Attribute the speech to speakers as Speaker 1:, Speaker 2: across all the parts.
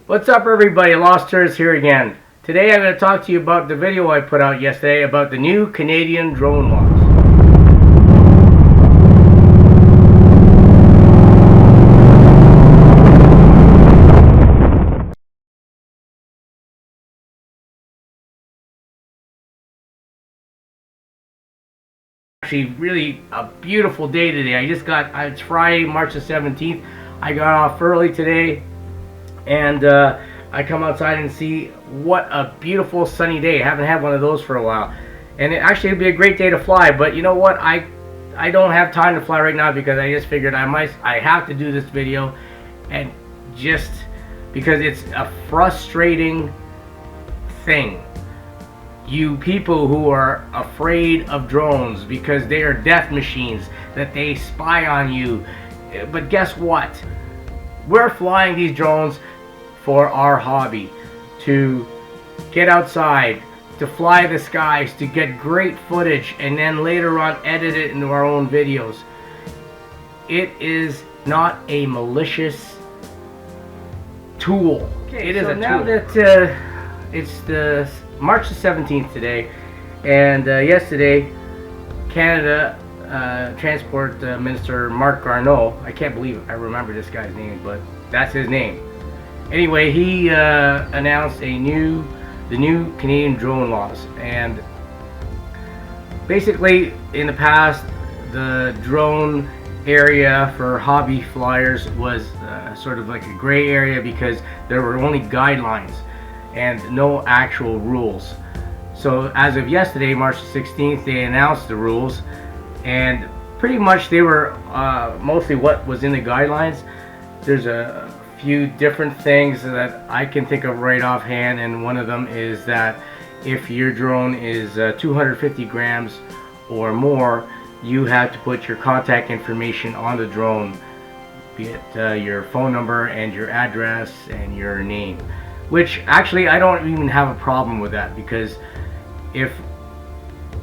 Speaker 1: What's up, everybody? Lost Tourist here again. Today I'm going to talk to you about the video I put out yesterday about the new Canadian drone laws. Actually, really a beautiful day today. It's Friday, March the 17th. I got off early today, and I come outside and see what a beautiful sunny day. I haven't had one of those for a while, and it'd be a great day to fly. But you know what? I don't have time to fly right now because I just figured I have to do this video, and just because it's a frustrating thing. You people who are afraid of drones because they are death machines, that they spy on you. But guess what? We're flying these drones for our hobby, to get outside, to fly the skies, to get great footage, and then later on edit it into our own videos. It is not a malicious tool. Okay, it is a tool. Now that it's the March the 17th today, and yesterday Canada Transport Minister Marc Garneau, I can't believe I remember this guy's name, but that's his name. Anyway, he announced the new Canadian drone laws, and basically in the past the drone area for hobby flyers was sort of like a gray area because there were only guidelines and no actual rules. So as of yesterday, March 16th, they announced the rules, and pretty much they were mostly what was in the guidelines. There's a few different things that I can think of right offhand, and one of them is that if your drone is 250 grams or more, you have to put your contact information on the drone, be it your phone number and your address and your name. Which actually I don't even have a problem with that, because if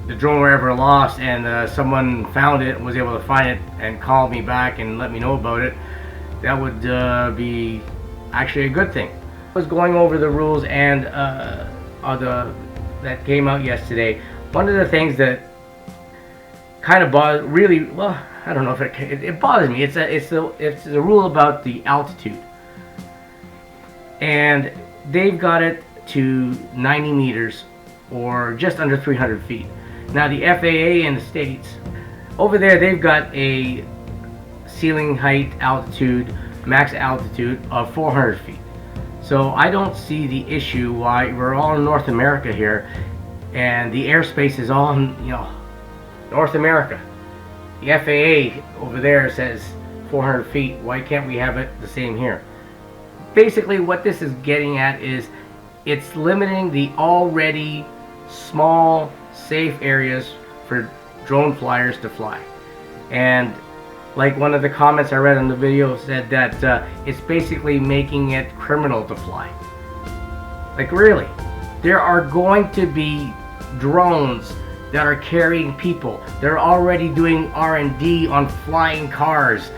Speaker 1: the drone were ever lost and someone found it, was able to find it and called me back and let me know about it, that would be actually a good thing. I was going over the rules and that came out yesterday. One of the things that kind of bothers, really, well, I don't know if it bothers me. It's the rule about the altitude, and they've got it to 90 meters or just under 300 feet. Now the FAA in the States, over there, they've got a ceiling height altitude, max altitude of 400 feet. So I don't see the issue why we're all in North America here, and the airspace is all in, North America. The FAA over there says 400 feet. Why can't we have it the same here? Basically what this is getting at is it's limiting the already small safe areas for drone flyers to fly. And like one of the comments I read on the video said that it's basically making it criminal to fly. Like, really? There are going to be drones that are carrying people. They're already doing R&D on flying cars.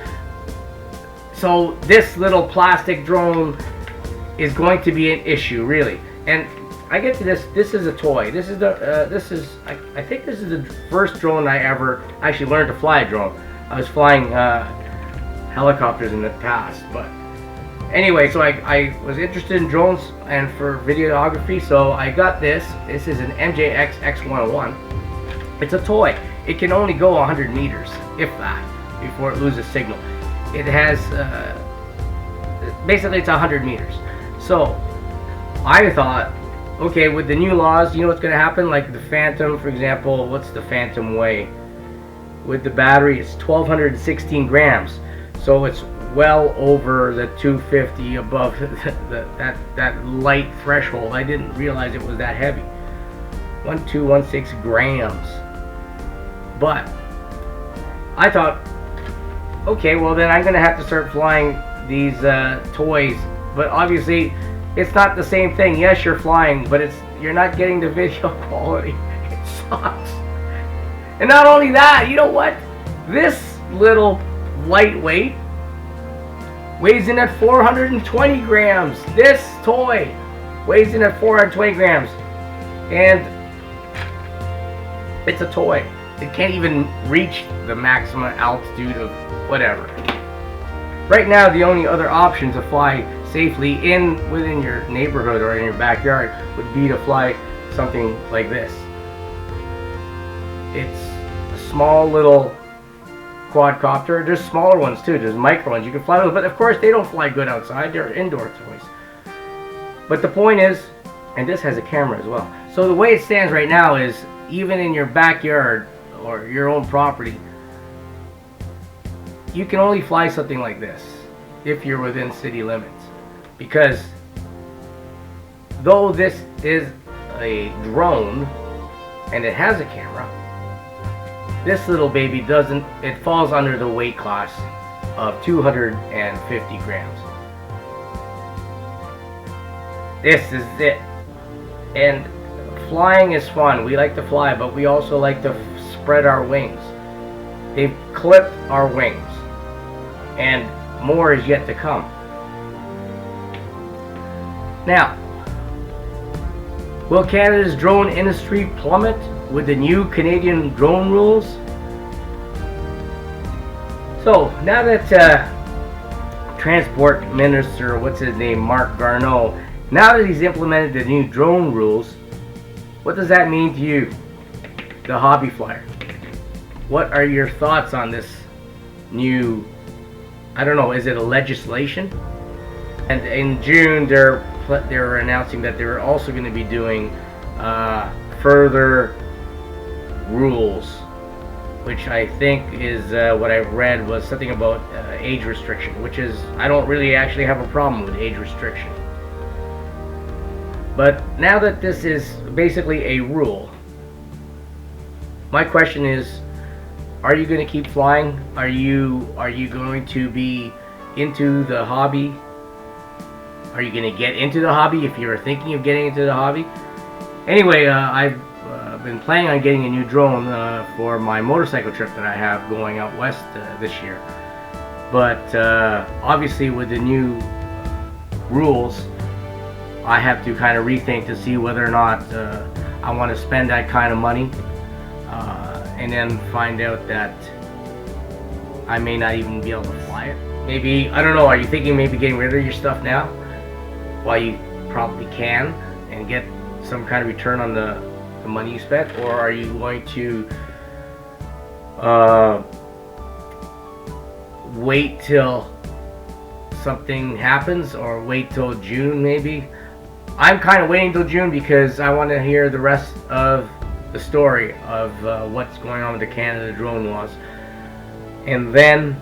Speaker 1: So this little plastic drone is going to be an issue, really. And I get to this. This is a toy. I think this is the first drone I ever actually learned to fly a drone. I was flying helicopters in the past, but anyway, so I was interested in drones and for videography, so I got this. This is an MJX X101. It's a toy. It can only go 100 meters, if that, before it loses signal. It has, basically it's 100 meters. So I thought, okay, with the new laws, you know what's going to happen? Like the Phantom, for example, what's the Phantom weigh? With the battery, it's 1,216 grams. So it's well over the 250, above that light threshold. I didn't realize it was that heavy. 1,216 grams. But I thought, okay, well then I'm gonna have to start flying these toys. But obviously it's not the same thing. Yes, you're flying, but you're not getting the video quality. It sucks. And not only that, you know what? This little lightweight weighs in at 420 grams. This toy weighs in at 420 grams. And it's a toy. It can't even reach the maximum altitude of whatever. Right now, the only other option to fly safely within your neighborhood or in your backyard would be to fly something like this. It's a small little quadcopter. There's smaller ones too. There's micro ones you can fly with, but of course they don't fly good outside. They're indoor toys. But the point is, and this has a camera as well. So the way it stands right now is, even in your backyard or your own property, you can only fly something like this if you're within city limits. Because though this is a drone and it has a camera, this little baby doesn't, it falls under the weight class of 250 grams. This is it. And flying is fun. We like to fly, but we also like to spread our wings. They've clipped our wings, and more is yet to come. Now, will Canada's drone industry plummet with the new Canadian drone rules? So now that Transport Minister, what's his name, Marc Garneau, now that he's implemented the new drone rules, what does that mean to you, the hobby flyer? What are your thoughts on this new, I don't know, is it a legislation? And in June, they're announcing that they're also going to be doing further rules, which I think is what I read was something about age restriction, which is, I don't really actually have a problem with age restriction. But now that this is basically a rule, my question is, are you going to keep flying? Are you going to be into the hobby? Are you going to get into the hobby if you're thinking of getting into the hobby? Anyway, I've been planning on getting a new drone for my motorcycle trip that I have going out west this year. But obviously with the new rules, I have to kind of rethink to see whether or not I want to spend that kind of money, and then find out that I may not even be able to fly it. Maybe, I don't know, are you thinking maybe getting rid of your stuff now while you probably can and get some kind of return on the money you spent? Or are you going to wait till something happens, or wait till June maybe? I'm kind of waiting till June because I want to hear the rest of the story of what's going on with the Canada drone laws, and then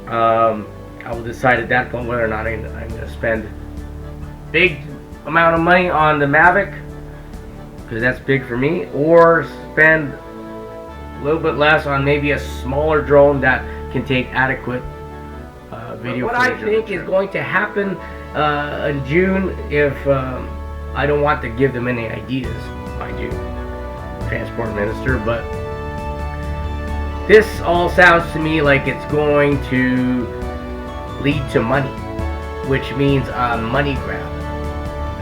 Speaker 1: I will decide at that point whether or not I'm going to spend big amount of money on the Mavic, because that's big for me, or spend a little bit less on maybe a smaller drone that can take adequate video footage. What I think is going to happen in June, if I don't want to give them any ideas, mind you, Transport Minister, but this all sounds to me like it's going to lead to money, which means a money grab.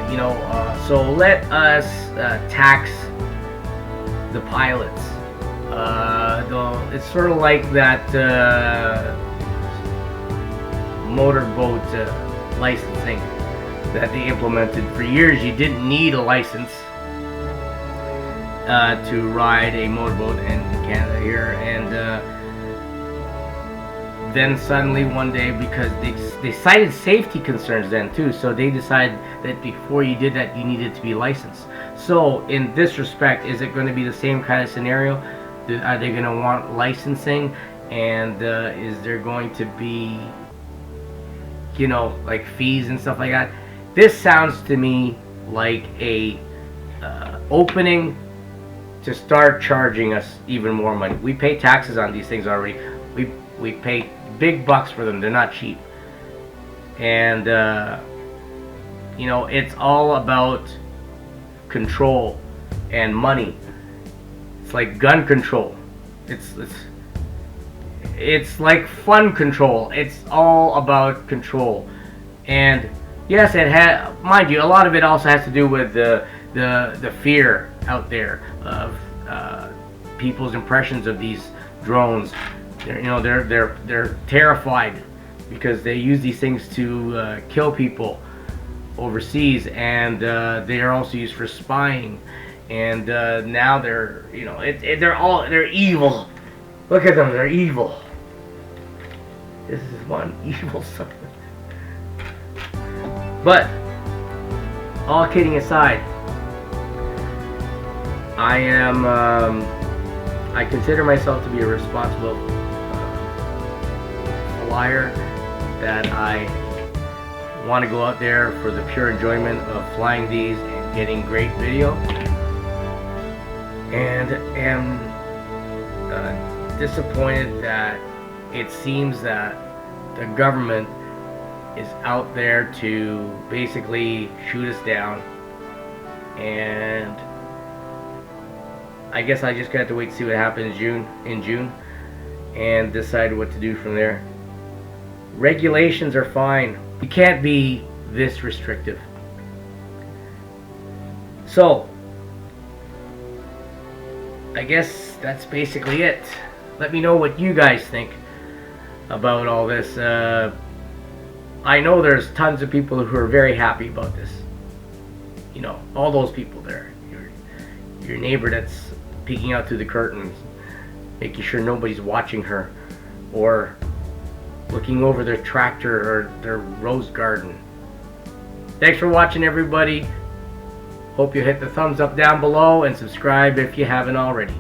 Speaker 1: You know, so let us tax the pilots. It's sort of like that motorboat licensing that they implemented. For years you didn't need a license to ride a motorboat in Canada here, and then suddenly one day, because they cited safety concerns then too, so they decided that before you did that you needed to be licensed. So in this respect, is it going to be the same kind of scenario? Are they going to want licensing, and is there going to be, you know, like fees and stuff like that? This sounds to me like a opening to start charging us even more money. We pay taxes on these things already. We pay big bucks for them. They're not cheap. And you know, it's all about control and money. It's like gun control. it's like fun control. It's all about control. And yes, it had, mind you, a lot of it also has to do with the fear out there of people's impressions of these drones. They're terrified because they use these things to kill people overseas, and they are also used for spying. And now they're, they're evil. Look at them, they're evil. This is one evil son. But all kidding aside, I consider myself to be a responsible flyer, that I want to go out there for the pure enjoyment of flying these and getting great video, and am disappointed that it seems that the government is out there to basically shoot us down. And I guess I just got to wait to see what happens in June and decide what to do from there. Regulations are fine. You can't be this restrictive. So I guess that's basically it. Let me know what you guys think about all this. I know there's tons of people who are very happy about this. All those people there. Your neighbor that's peeking out through the curtains, making sure nobody's watching her, or looking over their tractor or their rose garden. Thanks for watching, everybody. Hope you hit the thumbs up down below and subscribe if you haven't already.